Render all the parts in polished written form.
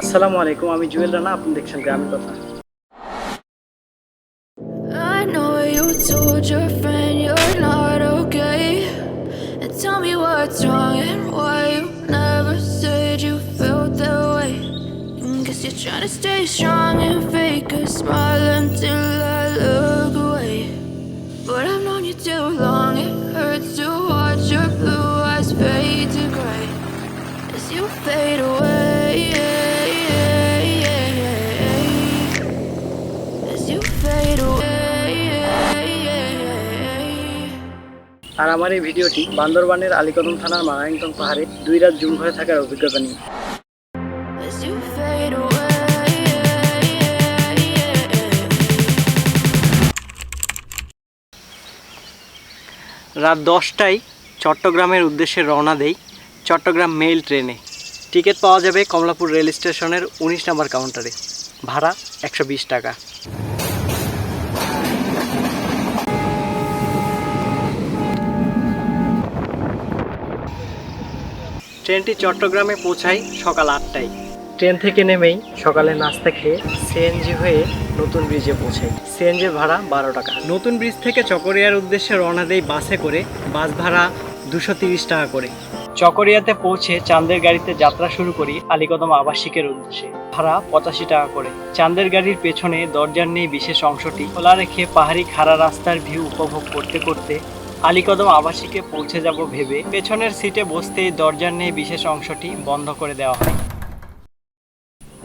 আসসালামু আলাইকুম, আমি জুয়েল রানা, আপনি দেখছেন গ্রামের কথা। I know you told your friend you're not okay, and tell me what's wrong and why you never said you felt that way. Guess you're trying to stay strong and fake a smile until I look away. But I've known you too long, it hurts to watch your blue eyes fade to gray as you fade away, as you fade away. আর আমার এই ভিডিওটি বান্দরবানের আলীকদম থানার মারায়ং তং পাহাড়ে 2 রাত zoom ঘরে থাকার অভিজ্ঞতা নিয়ে। As you fade away. রাত 10টায় চট্টগ্রামের উদ্দেশ্যে রওনা দেই চট্টগ্রাম মেইল ট্রেনে। টিকিট পাওয়া যাবে কমলাপুর রেল স্টেশনের 19 নম্বর কাউন্টারে। ভাড়া 120 টাকা। ট্রেনটি চট্টগ্রামে পৌঁছায় সকাল 8টায়। ট্রেন থেকে নেমেই সকালে নাস্তা খেয়ে সিএনজি হয়ে নতুন ব্রিজে পৌঁছাই। সিএনজির ভাড়া 12 টাকা। নতুন ব্রিজ থেকে চকরিয়ার উদ্দেশ্যে রওনা দেই বাসে করে। বাস ভাড়া 230 টাকা করে। চকরিয়াতে পৌঁছে চাঁদের গাড়িতে যাত্রা শুরু করি আলীকদম আবাসিকের উদ্দেশ্যে। ভাড়া 85 টাকা করে। চাঁদের গাড়ির পেছনে দরজার নেই বিশেষ অংশটি খোলা রেখে পাহাড়ি খাড়া রাস্তার ভিউ উপভোগ করতে করতে আলীকদম আবাসিকে পৌঁছে যাব ভেবে পেছনের সিটে বসতেই দরজার নেই বিশেষ অংশটি বন্ধ করে দেওয়া হয়।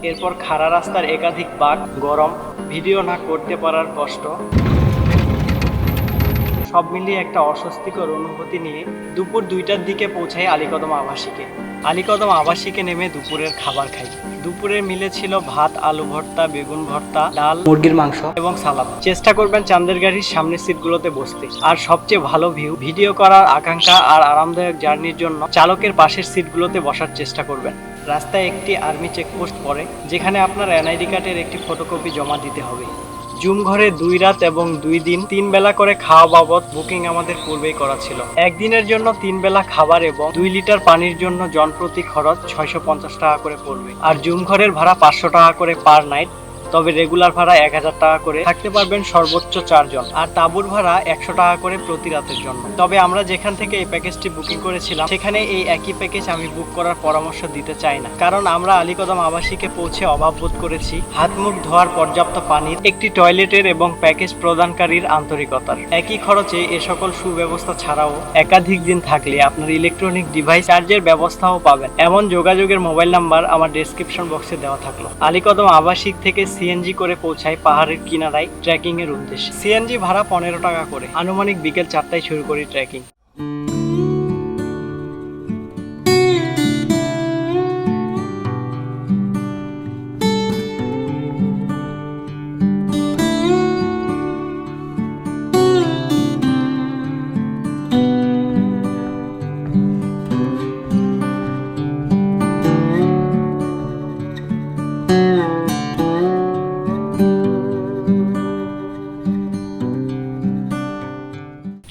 এরপর খাড়া রাস্তার একাধিক বাঁক, গরম, ভিডিও না করতে পারার কষ্ট, সব মিলিয়ে একটা অস্বস্তিকর অনুভূতি নিয়ে দুপুর 2টার দিকে পৌঁছাই আলীকদম আবাসিকে। আলীকদম আবাসিকে নেমে দুপুরের খাবার খাই। দুপুরের মিলে ছিল ভাত, আলু ভর্তা, বেগুন ভর্তা, ডাল, মুরগির মাংস এবং সালাদ। চেষ্টা করবেন চাঁদের গাড়ির সামনের সিটগুলোতে বসতে। আর সবচেয়ে ভালো ভিডিও করার আকাঙ্ক্ষা আর আরামদায়ক জার্নির জন্য চালকের পাশের সিটগুলোতে বসার চেষ্টা করবেন। রাস্তায় একটি আর্মি চেকপোস্ট পড়ে, যেখানে আপনার এনআইডি কার্ডের একটি ফটোকপি জমা দিতে হবে। জুম ঘরে 2 রাত এবং 2 দিন 3 বেলা করে খাওয়া বাবদ বুকিং আমাদের পূর্বেই করা ছিল। একদিনের জন্য 3 বেলা খাবার এবং 2 লিটার পানির জন্য জনপ্রতি খরচ 650 টাকা করে পড়বে। আর জুম ঘরের ভাড়া 500 টাকা করে পার নাইট, তবে রেগুলার ভাড়া 1000 টাকা করে। থাকতে পারবেন সর্বোচ্চ 4 জন। আর তাঁবুর ভাড়া 100 টাকা করে প্রতি রাতের জন্য। তবে আমরা যেখান থেকে এই প্যাকেজটি বুকিং করেছিলাম সেখানে এই একই প্যাকেজ আমি বুক করার পরামর্শ দিতে চাই না, কারণ আমরা আলীকদম আবাসিকে পৌঁছে অভাব বোধ করেছি হাত মুখ ধোয়ার পর্যাপ্ত পানির, একটি টয়লেটের এবং প্যাকেজ প্রদানকারীর আন্তরিকতার। একই খরচে এ সকল সুব্যবস্থা ছাড়াও একাধিক দিন থাকলে আপনার ইলেকট্রনিক ডিভাইস চার্জের ব্যবস্থাও পাবেন। এমন যোগাযোগের মোবাইল নাম্বার আমার ডেসক্রিপশন বক্সে দেওয়া থাকলো। আলীকদম আবাসিক থেকে সিএনজি করে পৌঁছায় পাহাড়ের কিনারায় ট্রেকিং এর উদ্দেশ্যে। সিএনজি ভাড়া 15 টাকা করে। আনুমানিক বিকেল 4টায় শুরু করি ট্রেকিং।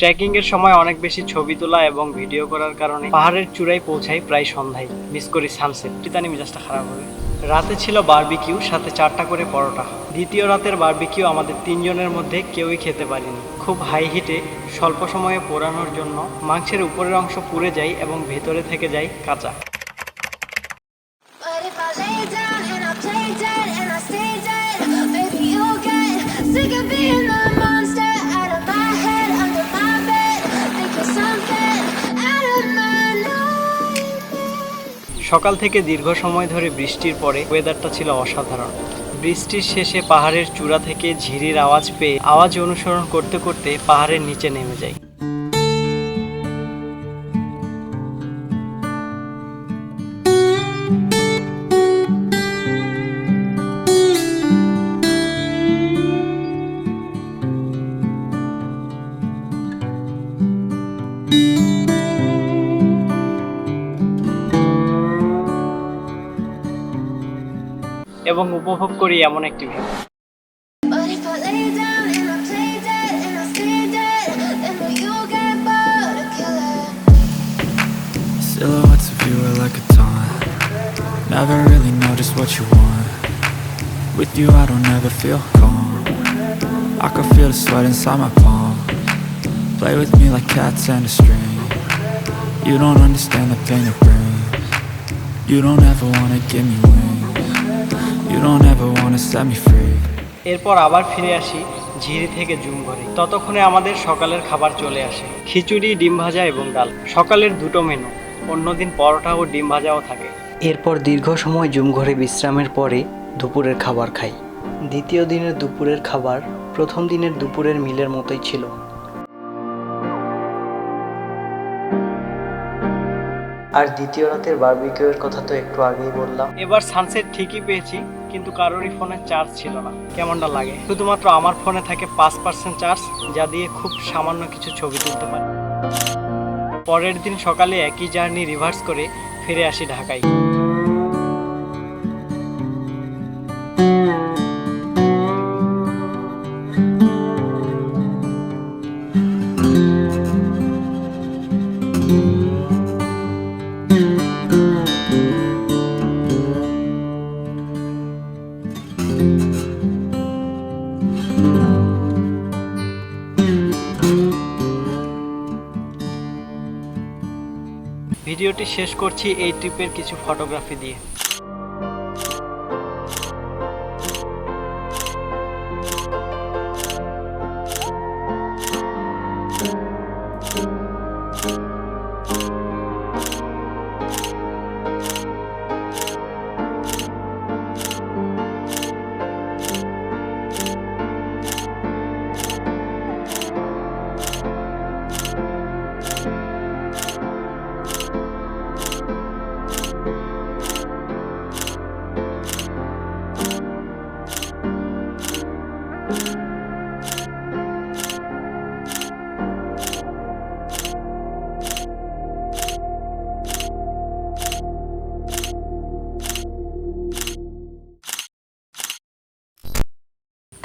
ট্রেকিং এর সময় অনেক বেশি ছবি তোলা এবং ভিডিও করার কারণে পাহাড়ের চূড়ায় পৌঁছাই প্রায় সন্ধ্যায়। মিস করি সানসেট। টিতানি মেজাজটা খারাপ হবে। রাতে ছিল বারবিকিউ, সাথে 4টা করে পরোটা। দ্বিতীয় রাতের বারবিকিউ আমাদের 3 জনের মধ্যে কেউই খেতে পারিনি। খুব হাই হিটে স্বল্প সময়ে পোড়ানোর জন্য মাংসের উপরের অংশ পুড়ে যায় এবং ভেতরে থেকে যায় কাঁচা। But if I lay down and I play dead and I stay dead, maybe you'll get sick of being the monster out of my head, under my bed, thinking something out of my nightmares. সকাল থেকে দীর্ঘ সময় ধরে বৃষ্টির পরে ওয়েদারটা ছিল অসাধারণ। বৃষ্টির শেষে পাহাড়ের চূড়া থেকে ঝিরির আওয়াজ পেয়ে আওয়াজ অনুসরণ করতে করতে পাহাড়ের নিচে নেমে যাই। এবং উপভোগ করি এমন একটি view. But if I lay down and I play dead and I stay dead, then will you get bored of killing? Silhouettes of you are like a taunt. Never really know just what you want. With you I don't ever feel calm. I can feel the sweat inside my palm. Play with me like cats and a string. You don't understand the pain it brings. You don't ever wanna give me wings. You don't ever wanna set me free. এরপর আবার ফিরে আসি ঝিরি থেকে জুমঘরে। ততক্ষণে আমাদের সকালের খাবার চলে আসে, খিচুড়ি, ডিম ভাজা এবং ডাল। সকালের দুটো মেনু, অন্যদিন পরোটা ও ডিম ভাজাও থাকে। এরপর দীর্ঘ সময় জুমঘরে বিশ্রামের পরে দুপুরের খাবার খাই। দ্বিতীয় দিনের দুপুরের খাবার প্রথম দিনের দুপুরের মিলের মতোই ছিল। আর দ্বিতীয় রাতের বারবিকিউয়ের কথা তো একটু আগেই বললাম। এবার সানসেট ঠিকই পেয়েছি, কিন্তু কারোরই ফোনে চার্জ ছিল না। কেমনটা লাগে? শুধুমাত্র আমার ফোনে থাকে 5% চার্জ, যা দিয়ে খুব সামান্য কিছু ছবি তুলতে পারি। পরের দিন সকালে একই জার্নি রিভার্স করে ফিরে আসি ঢাকায়। ভিডিওটি শেষ করছি এই ট্রিপের কিছু ফটোগ্রাফি দিয়ে।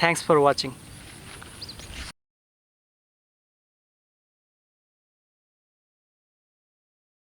Thanks for watching.